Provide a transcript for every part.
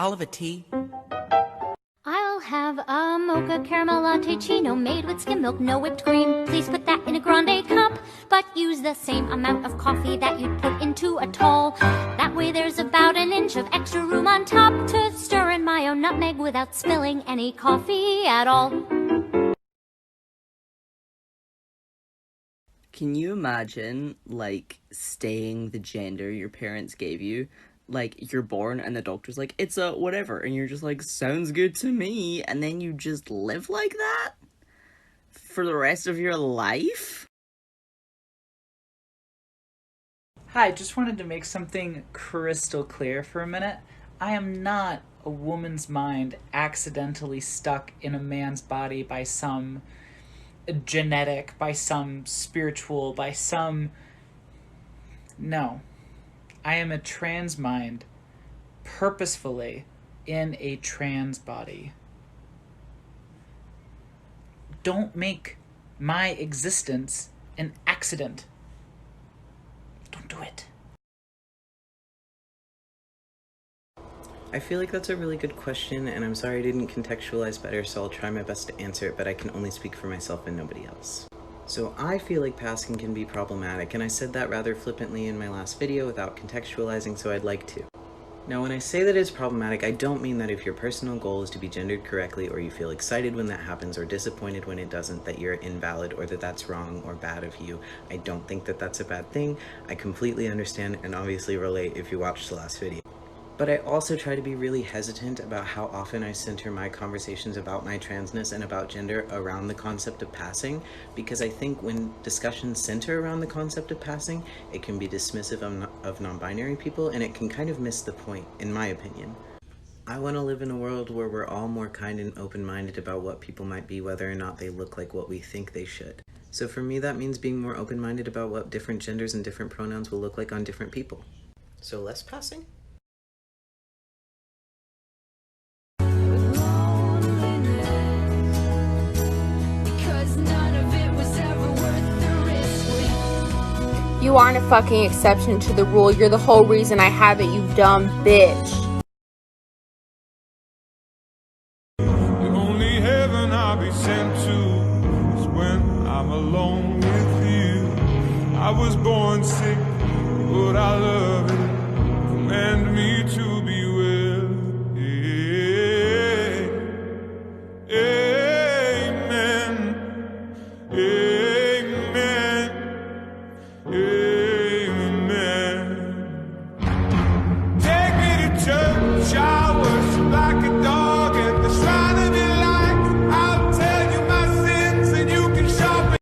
I'll have a tea. I'll have a mocha caramel latte chino made with skim milk, no whipped cream. Please put that in a grande cup, but use the same amount of coffee that you'd put into a tall. That way there's about an inch of extra room on top to stir in my own nutmeg without spilling any coffee at all. Can you imagine, like, staying the gender your parents gave you? Like, you're born and the doctor's like, it's a whatever, and you're just like, sounds good to me, and then you just live like that? For the rest of your life? Hi, just wanted to make something crystal clear for a minute. I am not a woman's mind accidentally stuck in a man's body by some genetic, by some spiritual, by some... No. I am a trans mind purposefully in a trans body. Don't make my existence an accident. Don't do it. I feel like that's a really good question, and I'm sorry I didn't contextualize better, so I'll try my best to answer it, but I can only speak for myself and nobody else. So I feel like passing can be problematic, and I said that rather flippantly in my last video without contextualizing, so I'd like to. Now, when I say that it's problematic, I don't mean that if your personal goal is to be gendered correctly, or you feel excited when that happens, or disappointed when it doesn't, that you're invalid, or that that's wrong or bad of you. I don't think that that's a bad thing. I completely understand and obviously relate if you watched the last video. But I also try to be really hesitant about how often I center my conversations about my transness and about gender around the concept of passing, because I think when discussions center around the concept of passing, it can be dismissive of non-binary people, and it can kind of miss the point, in my opinion. I want to live in a world where we're all more kind and open-minded about what people might be, whether or not they look like what we think they should. So for me, that means being more open-minded about what different genders and different pronouns will look like on different people. So less passing? You aren't a fucking exception to the rule. You're the whole reason I have it, you dumb bitch. The only heaven I'll be sent to is when I'm alone with you. I was born sick, but I love it. Command me to be well. Amen. Amen. Amen. Take me to church, I worship like a dog at the shrine of your light. I'll tell you my sins and you can show me.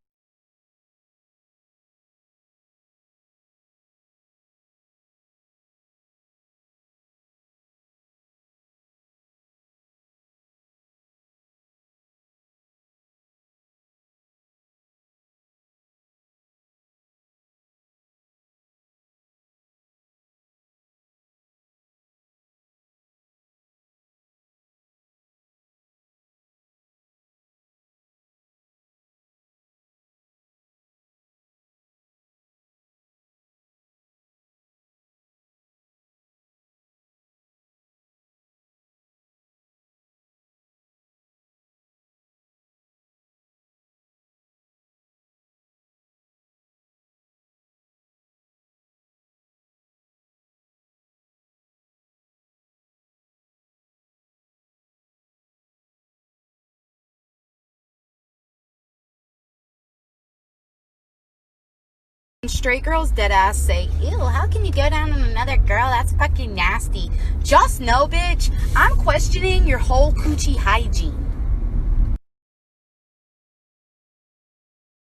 Straight girls dead ass say, ew, how can you go down on another girl? That's fucking nasty. Just know, bitch, I'm questioning your whole coochie hygiene.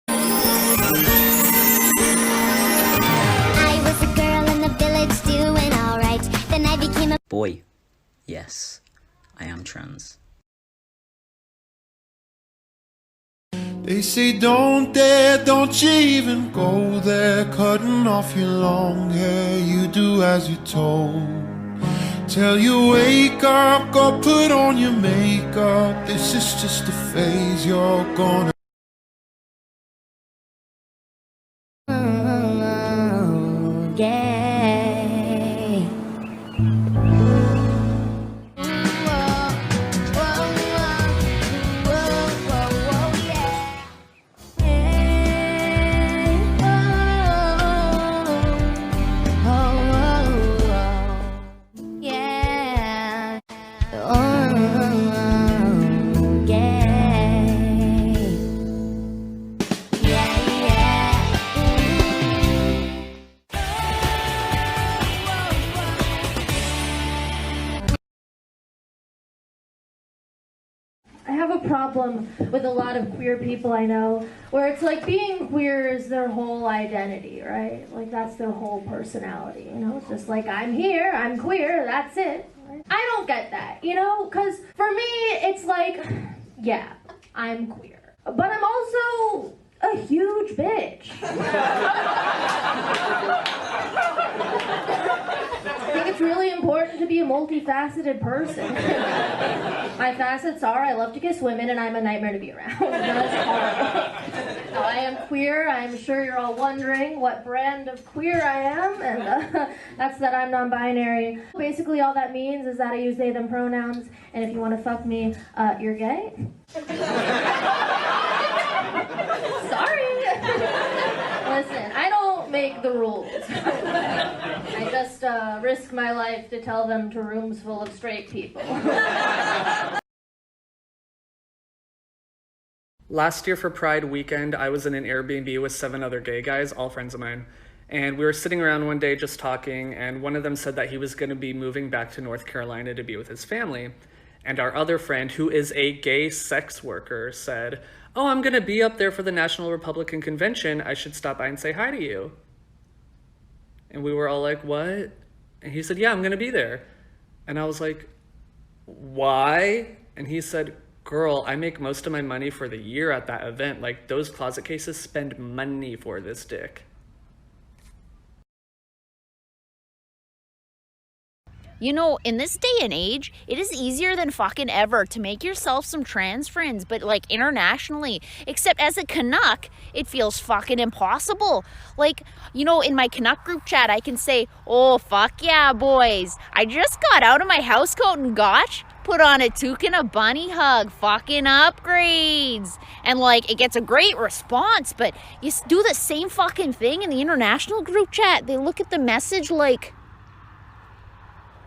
I was a girl in the village doing alright. Then I became a Boy, yes, I am trans. They say don't dare, don't you even go there. Cutting off your long hair, you do as you're told. Till you wake up, go put on your makeup. This is just a phase, you're gonna gay. have a problem with a lot of queer people I know, where it's like being queer is their whole identity, right? Like that's their whole personality, you know? It's just like, I'm here, I'm queer, that's it. I don't get that, you know? Because for me, it's like, yeah, I'm queer. But I'm also a huge bitch. I think it's really important to be a multifaceted person. My facets are I love to kiss women and I'm a nightmare to be around. That's horrible. I am queer. I'm sure you're all wondering what brand of queer I am, and that's that I'm non-binary. Basically all that means is that I use they, them pronouns, and if you want to fuck me, you're gay. Sorry. Listen, I don't make the rules. I just risk my life to tell them to rooms full of straight people. Last year for Pride weekend, I was in an Airbnb with 7 other gay guys, all friends of mine. And we were sitting around one day just talking, and one of them said that he was going to be moving back to North Carolina to be with his family. And our other friend, who is a gay sex worker, said, "Oh, I'm going to be up there for the National Republican Convention. I should stop by and say hi to you." And we were all like, "What?" And he said, "Yeah, I'm going to be there." And I was like, "Why?" And he said, "Girl, I make most of my money for the year at that event. Like, those closet cases spend money for this dick." You know, in this day and age, it is easier than fucking ever to make yourself some trans friends, but like internationally. Except as a Canuck, it feels fucking impossible. Like, you know, in my Canuck group chat, I can say, "Oh, fuck yeah, boys. I just got out of my housecoat and gotch, put on a toque and a bunny hug, fucking upgrades." And like, it gets a great response, but you do the same fucking thing in the international group chat. They look at the message like,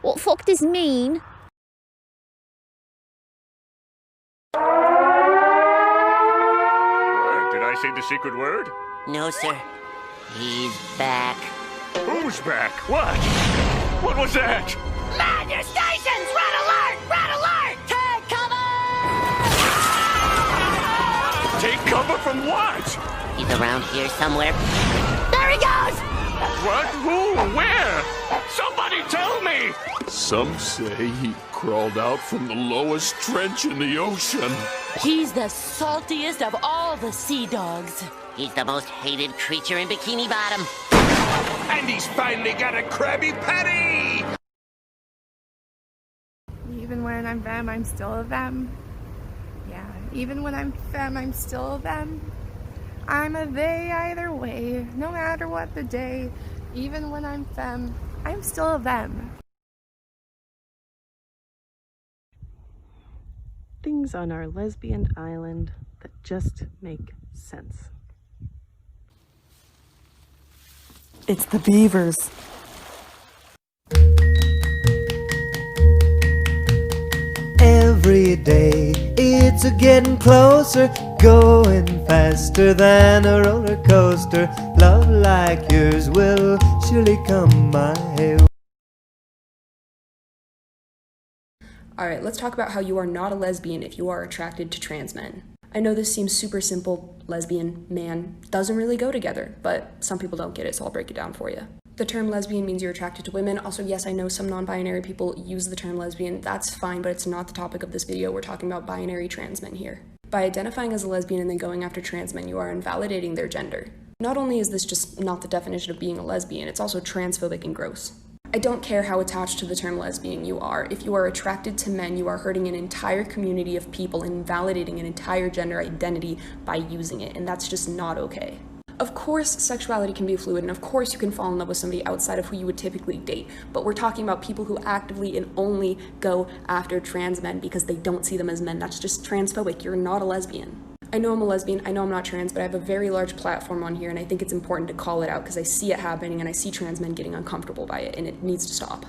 "What the fuck does mean?" Did I say the secret word? No, sir. He's back. Who's back? What? What was that? Man your stations! Red alert! Red alert! Take cover! Take cover from what? He's around here somewhere. There he goes! What? Who? Where? Somebody tell me! Some say he crawled out from the lowest trench in the ocean. He's the saltiest of all the sea dogs. He's the most hated creature in Bikini Bottom. And he's finally got a Krabby Patty! Even when I'm them, I'm still a them. Yeah, even when I'm femme, I'm still a them. I'm a they either way, no matter what the day. Even when I'm femme, I'm still a them. Things on our lesbian island that just make sense. It's the beavers. Every day it's a getting closer, going faster than a roller coaster. Love like yours will surely come my way. Alright, let's talk about how you are not a lesbian if you are attracted to trans men. I know this seems super simple, lesbian, man, doesn't really go together, but some people don't get it, so I'll break it down for you. The term lesbian means you're attracted to women. Also, yes, I know some non-binary people use the term lesbian. That's fine, but it's not the topic of this video. We're talking about binary trans men here. By identifying as a lesbian and then going after trans men, you are invalidating their gender. Not only is this just not the definition of being a lesbian, it's also transphobic and gross. I don't care how attached to the term lesbian you are. If you are attracted to men, you are hurting an entire community of people and invalidating an entire gender identity by using it, and that's just not okay. Of course, sexuality can be fluid, and of course you can fall in love with somebody outside of who you would typically date, but we're talking about people who actively and only go after trans men because they don't see them as men. That's just transphobic. You're not a lesbian. I know I'm a lesbian, I know I'm not trans, but I have a very large platform on here, and I think it's important to call it out because I see it happening and I see trans men getting uncomfortable by it, and it needs to stop.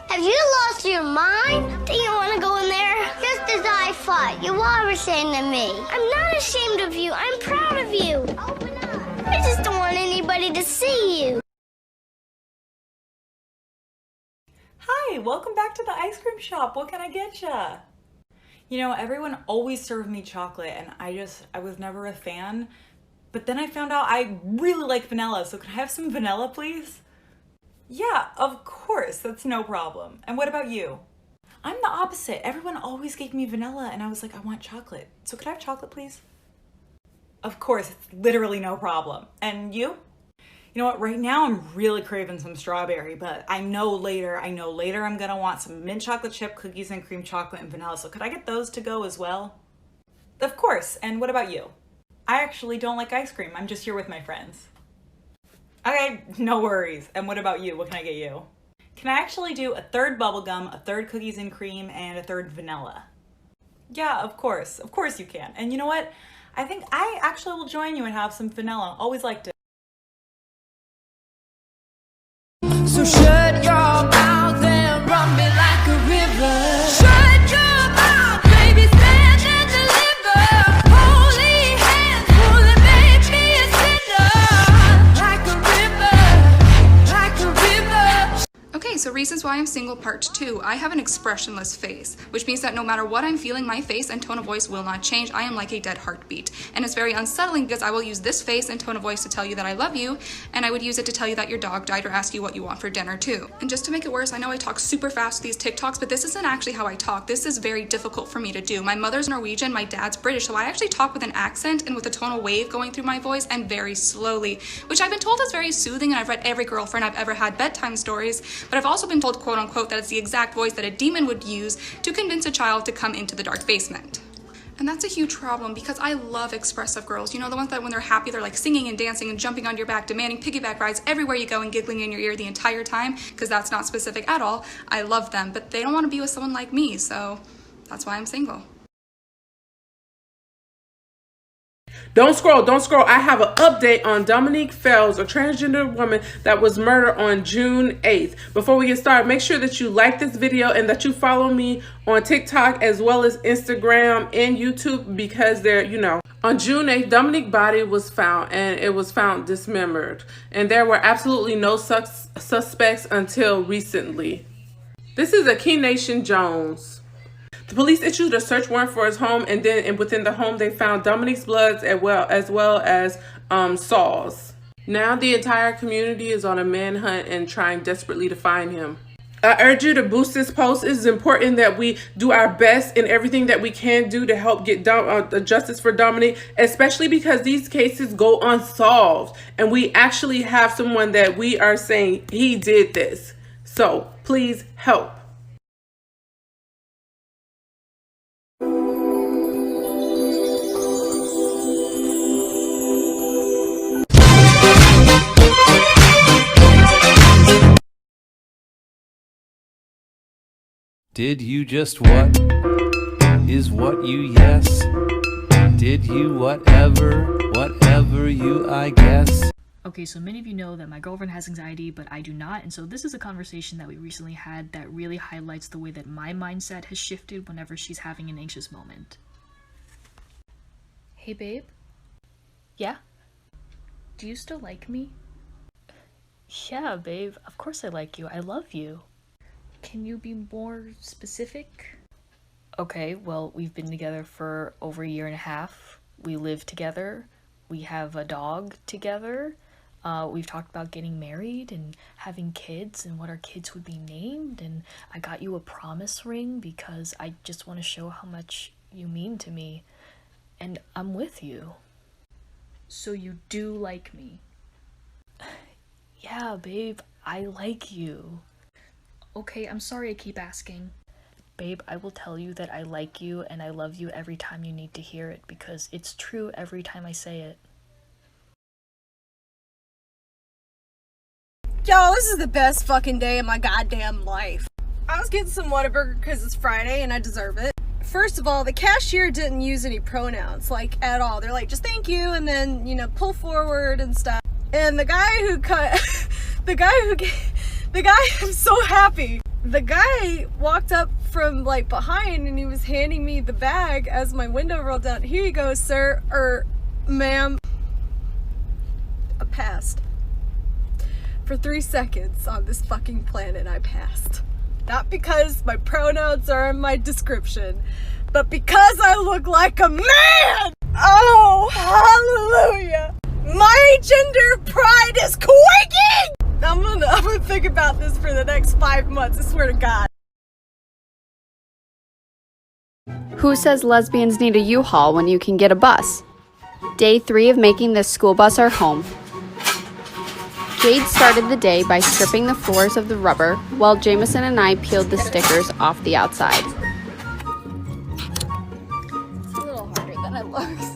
Have you lost your mind? Do you want to go in there? Just as I fought, you are ashamed of me. I'm not ashamed of you. I'm proud of you. Open up. I just don't want anybody to see you. Hi, Hi, welcome back to the ice cream shop. What can I get ya? You know, everyone always served me chocolate and I was never a fan. But then I found out I really like vanilla, so can I have some vanilla, please? Yeah, of course, that's no problem. And what about you? I'm the opposite. Everyone always gave me vanilla and I was like, I want chocolate. So could I have chocolate, please? Of course, it's literally no problem. And you? You know what, right now I'm really craving some strawberry, but I know later I'm gonna want some mint chocolate chip cookies and cream chocolate and vanilla, so could I get those to go as well? Of course, and what about you? I actually don't like ice cream, I'm just here with my friends. Okay, no worries. And what about you? What can I get you? Can I actually do a third bubblegum, a third cookies and cream, and a third vanilla? Yeah, of course you can. And you know what? I think I actually will join you and have some vanilla. Always liked it. So shut your mouth and run me like a river. Shut your mouth, baby, stand and deliver. Holy hands, will make me a sinner. Like a river. Okay, so reasons why I'm single part 2. I have an expressionless face, which means that no matter what I'm feeling, my face and tone of voice will not change. I am like a dead heartbeat. And it's very unsettling because I will use this face and tone of voice to tell you that I love you, and I would use it to tell you that your dog died or ask you what you want for dinner too. And just to make it worse, I know I talk super fast with these TikToks, but this isn't actually how I talk. This is very difficult for me to do. My mother's Norwegian, my dad's British, so I actually talk with an accent and with a tonal wave going through my voice and very slowly, which I've been told is very soothing, and I've read every girlfriend I've ever had bedtime stories, but I've also been told, quote unquote, that it's the exact voice that a demon would use to convince a child to come into the dark basement. And that's a huge problem because I love expressive girls. You know, the ones that when they're happy, they're like singing and dancing and jumping on your back, demanding piggyback rides everywhere you go and giggling in your ear the entire time, because that's not specific at all. I love them, but they don't want to be with someone like me, so that's why I'm single. Don't scroll. I have an update on Dominique Fells, a transgender woman that was murdered on June 8th. Before we get started, make sure that you like this video and that you follow me on TikTok as well as Instagram and YouTube, because they're, you know. On June 8th, Dominique's body was found, and it was found dismembered. And there were absolutely no suspects until recently. This is Akeem Nation Jones. The police issued a search warrant for his home, and within the home they found Dominique's bloods as well as Saul's. Now the entire community is on a manhunt and trying desperately to find him. I urge you to boost this post. It is important that we do our best in everything that we can do to help get justice for Dominique, especially because these cases go unsolved and we actually have someone that we are saying he did this. So please help. Did you just what? Is what you yes? Did you whatever you I guess? Okay, so many of you know that my girlfriend has anxiety, but I do not, and so this is a conversation that we recently had that really highlights the way that my mindset has shifted whenever she's having an anxious moment. Hey babe? Yeah? Do you still like me? Yeah, babe, of course I like you. I love you. Can you be more specific? Okay, well, we've been together for over a year and a half. We live together. We have a dog together. We've talked about getting married and having kids and what our kids would be named. And I got you a promise ring because I just want to show how much you mean to me. And I'm with you. So you do like me? Yeah, babe, I like you. Okay, I'm sorry I keep asking. Babe, I will tell you that I like you and I love you every time you need to hear it because it's true every time I say it. Yo, this is the best fucking day of my goddamn life. I was getting some Whataburger because it's Friday and I deserve it. First of all, the cashier didn't use any pronouns, like, at all. They're like, just thank you, and then, you know, pull forward and stuff. And the guy who cut, I'm so happy. The guy walked up from like behind and he was handing me the bag as my window rolled down. Here you go, sir, or ma'am. I passed. For 3 seconds on this fucking planet, I passed. Not because my pronouns are in my description, but because I look like a man! Oh, hallelujah! My gender pride is quaking! I'm gonna think about this for the next 5 months, I swear to God. Who says lesbians need a U-Haul when you can get a bus? Day 3 of making this school bus our home. Jade started the day by stripping the floors of the rubber, while Jameson and I peeled the stickers off the outside. It's a little harder than it looks.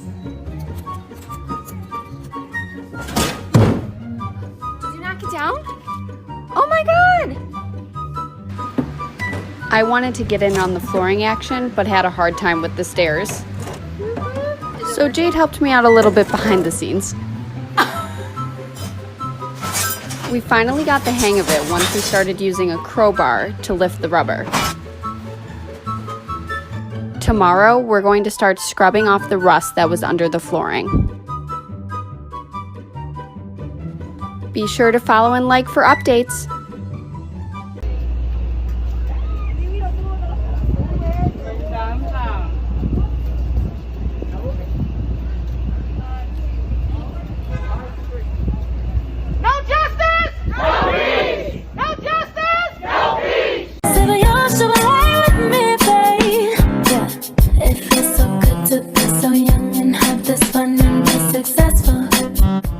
Did you knock it down? Oh my god! I wanted to get in on the flooring action, but had a hard time with the stairs. So Jade helped me out a little bit behind the scenes. We finally got the hang of it once we started using a crowbar to lift the rubber. Tomorrow, we're going to start scrubbing off the rust that was under the flooring. Be sure to follow and like for updates.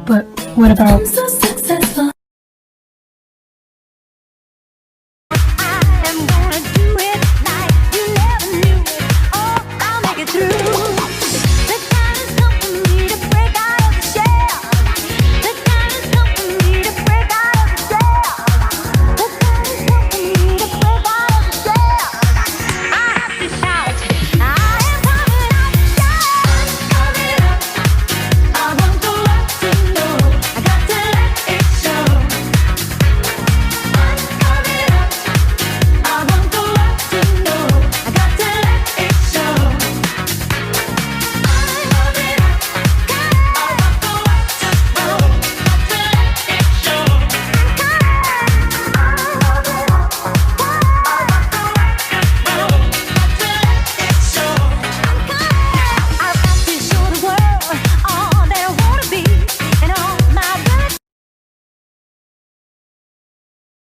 But what about? I'm so successful.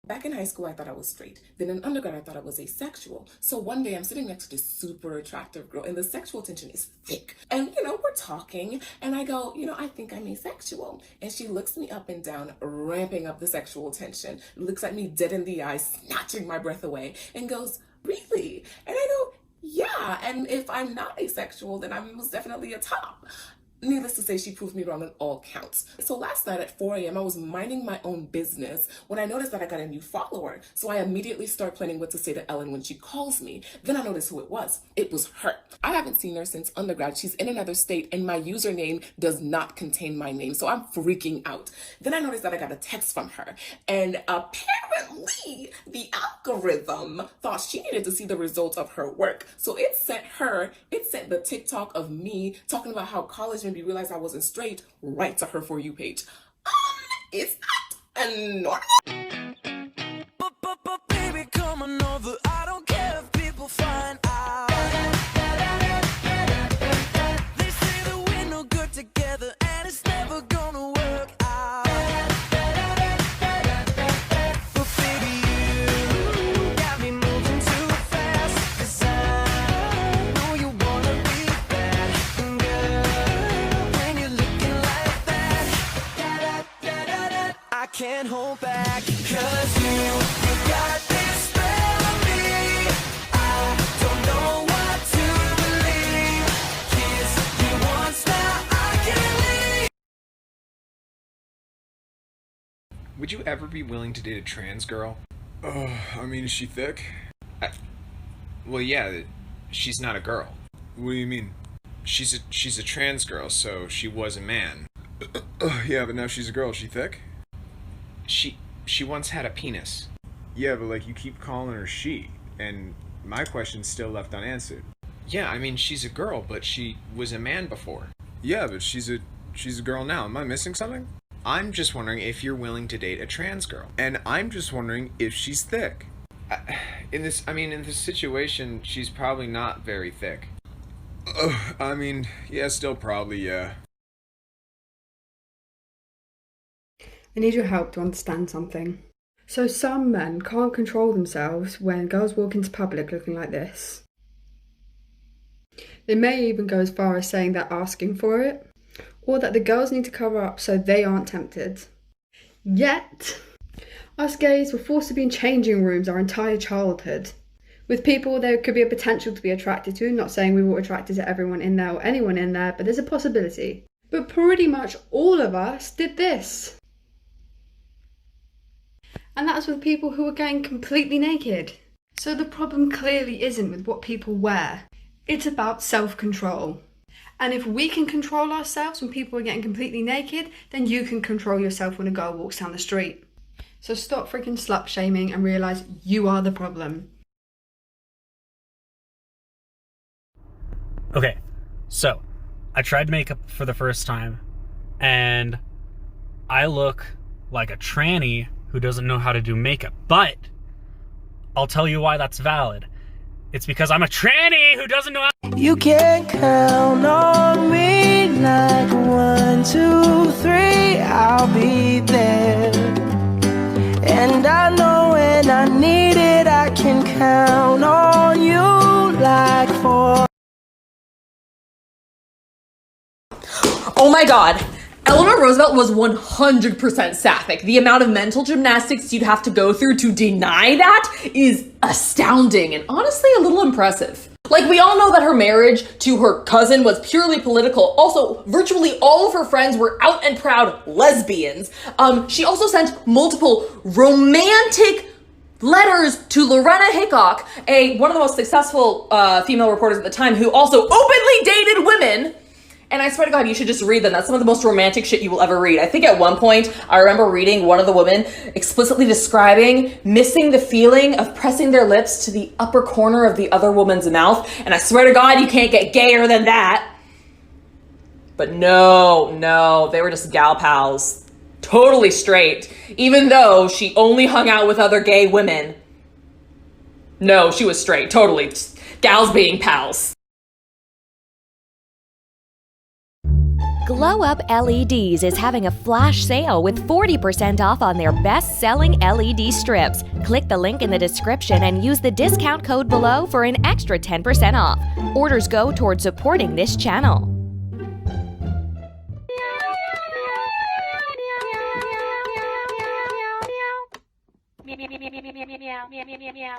Back in high school, I thought I was straight. Then in undergrad, I thought I was asexual. So one day I'm sitting next to this super attractive girl and the sexual tension is thick. And, we're talking and I go, I think I'm asexual. And she looks me up and down, ramping up the sexual tension, looks at me dead in the eye, snatching my breath away and goes, really? And I go, yeah. And if I'm not asexual, then I'm most definitely a top. Needless to say, she proved me wrong on all counts. So last night at 4 a.m., I was minding my own business when I noticed that I got a new follower. So I immediately start planning what to say to Ellen when she calls me. Then I noticed who it was. It was her. I haven't seen her since undergrad. She's in another state and my username does not contain my name. So I'm freaking out. Then I noticed that I got a text from her. And apparently the algorithm thought she needed to see the results of her work. So it sent the TikTok of me talking about how college made me realize I wasn't straight right to her For You page. Is that normal? Baby, come on over. I don't care if people find out. They say that we're no good together and it's never gonna work out. But baby, you got me moving too fast. 'Cause I know you wanna be bad. And girl, when you're looking like that, I can't hold back. 'Cause you got this spell on me. I don't know what to believe. Kiss you once, now I can't leave. Would you ever be willing to date a trans girl? Oh, I mean, is she thick? Well, yeah, she's not a girl. What do you mean? She's a trans girl, so she was a man. Yeah, but now she's a girl. Is she thick? She once had a penis. Yeah, but you keep calling her she, and my question's still left unanswered. Yeah, I mean, she's a girl, but she was a man before. Yeah, but she's a girl now. Am I missing something? I'm just wondering if you're willing to date a trans girl. And I'm just wondering if she's thick. In this situation, she's probably not very thick. Yeah, still probably, yeah. I need your help to understand something. So some men can't control themselves when girls walk into public looking like this. They may even go as far as saying they're asking for it, or that the girls need to cover up so they aren't tempted. Yet, us gays were forced to be in changing rooms our entire childhood, with people there could be a potential to be attracted to, not saying we were attracted to everyone in there or anyone in there, but there's a possibility. But pretty much all of us did this. And that's with people who were going completely naked. So the problem clearly isn't with what people wear. It's about self-control. And if we can control ourselves when people are getting completely naked, then you can control yourself when a girl walks down the street. So stop freaking slut shaming and realise you are the problem. Okay, so I tried makeup for the first time and I look like a tranny who doesn't know how to do makeup, but I'll tell you why that's valid. It's because I'm a tranny who doesn't know how. You can count on me like 1, 2, 3, I'll be there. And I know when I need it, I can count on you like 4. Oh my god. Eleanor Roosevelt was 100% sapphic. The amount of mental gymnastics you'd have to go through to deny that is astounding and honestly a little impressive. Like, we all know that her marriage to her cousin was purely political. Also, virtually all of her friends were out and proud lesbians. She also sent multiple romantic letters to Lorena Hickok, one of the most successful female reporters at the time, who also openly dated women. And I swear to God, you should just read them. That's some of the most romantic shit you will ever read. I think at one point, I remember reading one of the women explicitly describing missing the feeling of pressing their lips to the upper corner of the other woman's mouth. And I swear to God, you can't get gayer than that. But no, they were just gal pals. Totally straight. Even though she only hung out with other gay women. No, she was straight, totally. Just gals being pals. Glow Up LEDs is having a flash sale with 40% off on their best-selling LED strips. Click the link in the description and use the discount code below for an extra 10% off. Orders go towards supporting this channel. Meow, meow, meow, meow, meow, meow, meow, meow, meow.